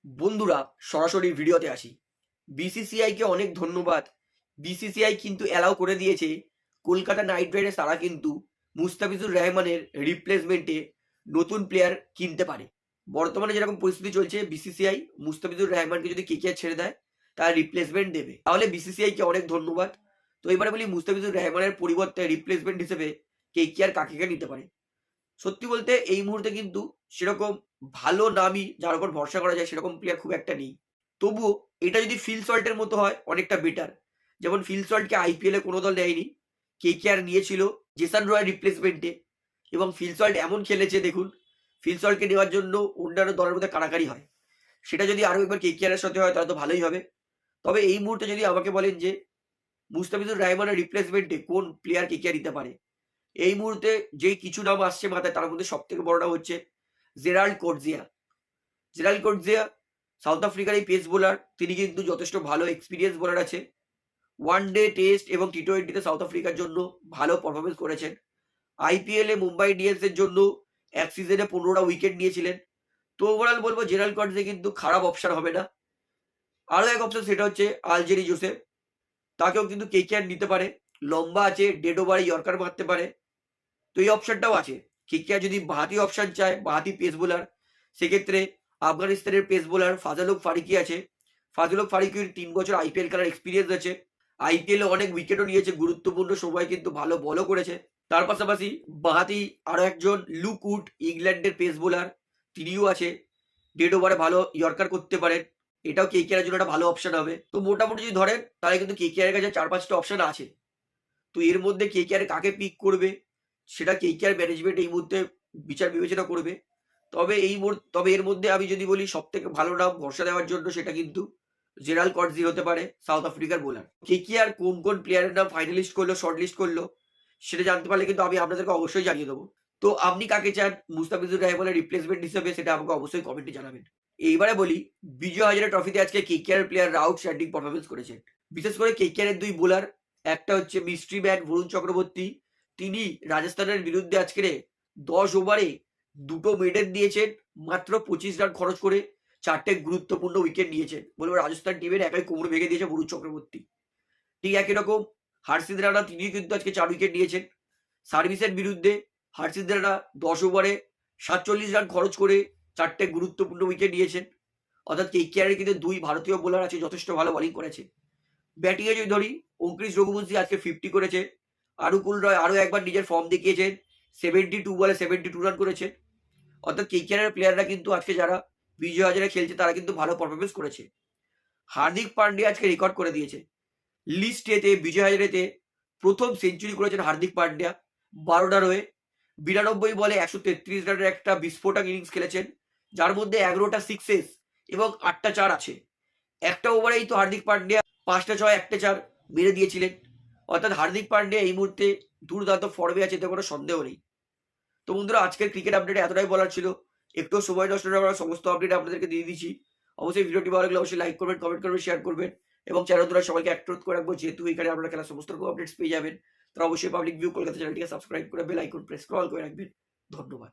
বন্ধুরা, সরাসরি ভিডিওতে আসি। বিসিসিআইকে অনেক ধন্যবাদ। বিসিসিআই কিন্তু অ্যালাউ করে দিয়েছে কলকাতা নাইট রাইডার্স তারা কিন্তু মুস্তাফিজুর রহমানের রিপ্লেসমেন্টে নতুন প্লেয়ার কিনতে পারে। বর্তমানে যেরকম পরিস্থিতি চলছে, বিসিসিআই মুস্তাফিজুর রহমানকে যদি কেকেআর ছেড়ে দেয় তার রিপ্লেসমেন্ট দেবে, তাহলে বিসিসিআইকে অনেক ধন্যবাদ। তো এবারে বলি, মুস্তাফিজুর রহমানের পরিবর্তে রিপ্লেসমেন্ট হিসেবে কেকেআর কাকে নিতে পারে। সত্যি বলতে এই মুহূর্তে কিন্তু সেরকম ভালো নামই যার উপর ভরসা করা যায় সেরকম প্লেয়ার খুব একটা নেই। তবুও এটা যদি ফিল সল্টের মতো হয় অনেকটা বেটার। যেমন ফিল সল্টকে আইপিএলে কোনো দল নেয়নি, কেকেআর নিয়েছিল জেসন রয়ের রিপ্লেসমেন্টে, এবং ফিল সল্ট এমন খেলেছে দেখুন। ফিল সল্টকে নেওয়ার জন্য অন্যান্য দলের মধ্যে কাড়াকাড়ি হয়, সেটা যদি আরও একবার কেকেআর এর সাথে হয় তাহলে তো ভালোই হবে। তবে এই মুহূর্তে যদি আমাকে বলেন যে মুস্তাফিজুর রহমানের রিপ্লেসমেন্টে কোন প্লেয়ার কেকেআর নিতে পারে, এই মুহূর্তে যেই কিছু নাম আসছে মাথায় তার মধ্যে সব থেকে বড় নাম হচ্ছে জেরাল্ড কোটজিয়া। জেরাল্ড কোটজিয়া সাউথ আফ্রিকার এই পেস বোলার, তিনি কিন্তু যথেষ্ট ভালো এক্সপিরিয়েন্স বোলার আছে। ওয়ান ডে টেস্ট এবং টি-20তে সাউথ আফ্রিকার জন্য ভালো পারফরমেন্স করেছেন। আইপিএলে মুম্বাই ইন্ডিয়ান্সের জন্য এক সিজনে 15টা উইকেট নিয়েছিলেন। তো ওভারঅল বলবো জেরাল্ড কোটজিয়া কিন্তু খারাপ অপশন হবে না। আরও এক অপশন, সেটা হচ্ছে আলজেরি জোসেফ। তাকেও কিন্তু কেকেআর নিতে পারে। লম্বা আছে, ডেড ওভারে ইয়র্কার মারতে পারে। তো এই অপশনটাও আছে। কেকেআর যদি বাঁহাতি অপশন চায়, বাঁহাতি পেস বোলার, সেক্ষেত্রে আফগানিস্তানের পেস বোলার ফাজালুক ফারিকি আছে। ফাজালুক ফারিকির 3 বছর আইপিএল খেলার এক্সপিরিয়েন্স আছে। আইপিএলে অনেক উইকেটও নিয়েছে, গুরুত্বপূর্ণ সময় কিন্তু ভালো বলও করেছে। তার পাশাপাশি বাঁহাতি আরও একজন লুক উড, ইংল্যান্ডের পেস বোলার, তিনিও আছে। ডেড ওভারে ভালো ইয়র্কার করতে পারেন। এটাও কেকেআর এর জন্য একটা ভালো অপশন হবে। তো মোটামুটি যদি ধরেন তাহলে কিন্তু কেকেআর এর কাছে 4-5টা অপশন আছে। তো এর মধ্যে কেকেআর কাকে পিক করবে সেটা কেকেআর ম্যানেজমেন্ট এই মুহূর্তে বিচার বিবেচনা করবে। তবে এর মধ্যে আমি যদি বলি সব থেকে ভালো নাম ভরসা দেওয়ার জন্য, সেটা কিন্তু জেরাল্ড কোটজি হতে পারে, সাউথ আফ্রিকার বোলার। কেকেআর কোন কোন প্লেয়ারের নাম ফাইনালিস্ট করলো, শর্ট লিস্ট করলো, সেটা জানতে পারলে কিন্তু আমি আপনাদেরকে অবশ্যই জানিয়ে দেবো। তো আপনি কাকে চান মুস্তাফিজুর রহমানের রিপ্লেসমেন্ট হিসেবে, সেটা আমাকে অবশ্যই কমেন্টে জানাবেন। এইবারে বলি, বিজয় হাজারে ট্রফিতে আজকে কেকেআর প্লেয়ার আউটস্ট্যান্ডিং পারফরমেন্স করেছেন। বিশেষ করে কেকেআর এর দুই বোলার, একটা হচ্ছে মিস্ট্রি ম্যান বরুণ চক্রবর্তী। তিনি রাজস্থানের বিরুদ্ধে আজকের 10 ওভারে 2টো মেডেন দিয়েছেন, মাত্র 25 রান খরচ করে 4টে গুরুত্বপূর্ণ উইকেট নিয়েছেন। বলবো রাজস্থান টিমের একাই কোমর ভেঙে দিয়েছে বরুণ চক্রবর্তী। ঠিক একই রকম হার্ষিদ রানা, তিনিও কিন্তু আজকে 4 উইকেট নিয়েছেন। সার্ভিসের বিরুদ্ধে হার্ষিদ রানা 10 ওভারে 47 রান খরচ করে 4টে গুরুত্বপূর্ণ উইকেট নিয়েছেন। অর্থাৎ কেকেআর এর কিন্তু দুই ভারতীয় বোলার আছে, যথেষ্ট ভালো বোলিং করেছে। ব্যাটিংয়ে যদি ধরি, অঙ্কুশ রঘুবংশী আজকে 50 করেছে। আনুকুল রয় আরও একবার নিজের ফর্ম দেখিয়েছেন, 72 বলে 72 রান করেছেন। অর্থাৎ কেকেআর এর প্লেয়াররা কিন্তু আজকে যারা বিজয় হাজারে খেলছে তারা কিন্তু ভালো পারফরমেন্স করেছে। হার্দিক পান্ডিয়া আজকে রেকর্ড করে দিয়েছে। লিস্টেতে বিজয় হাজারেতে প্রথম সেঞ্চুরি করেছেন হার্দিক পান্ডিয়া, 12টার হয়ে 92 বলে 133 রানের একটা বিস্ফোরক ইনিংস খেলেছেন, যার মধ্যে 11টা সিক্সেস এবং 8টা 4 আছে। একটা ওভারেই তো হার্দিক পান্ডিয়া 5টা 6 1টে 4 মেরে দিয়েছিলেন। অর্থাৎ হার্দিক পান্ডিয়া এই মুহূর্তে দুর্দান্ত ফর্মে আছে, এতে কোনো সন্দেহ নেই। তো বন্ধুরা, আজকের ক্রিকেট আপডেট এতটাই বলার ছিল। একটু সময় নষ্ট না করা সমস্ত আপডেট আপনাদেরকে দিয়ে দিচ্ছি। অবশ্যই ভিডিওটি ভালো লাগলে অবশ্যই লাইক করবেন, কমেন্ট করবেন, শেয়ার করবেন এবং চ্যানেল দ্বারা সবাইকে অ্যাক্টিভ করে রাখবো, যেহেতু এখানে আপনারা খেলার সমস্ত রকম আপডেটস পেয়ে যাবেন। তো অবশ্যই পাবলিক ভিউ কলকাতা চ্যানেলটিকে সাবস্ক্রাইব করে বেল আইকন প্রেস করে অল করে রাখবেন। ধন্যবাদ।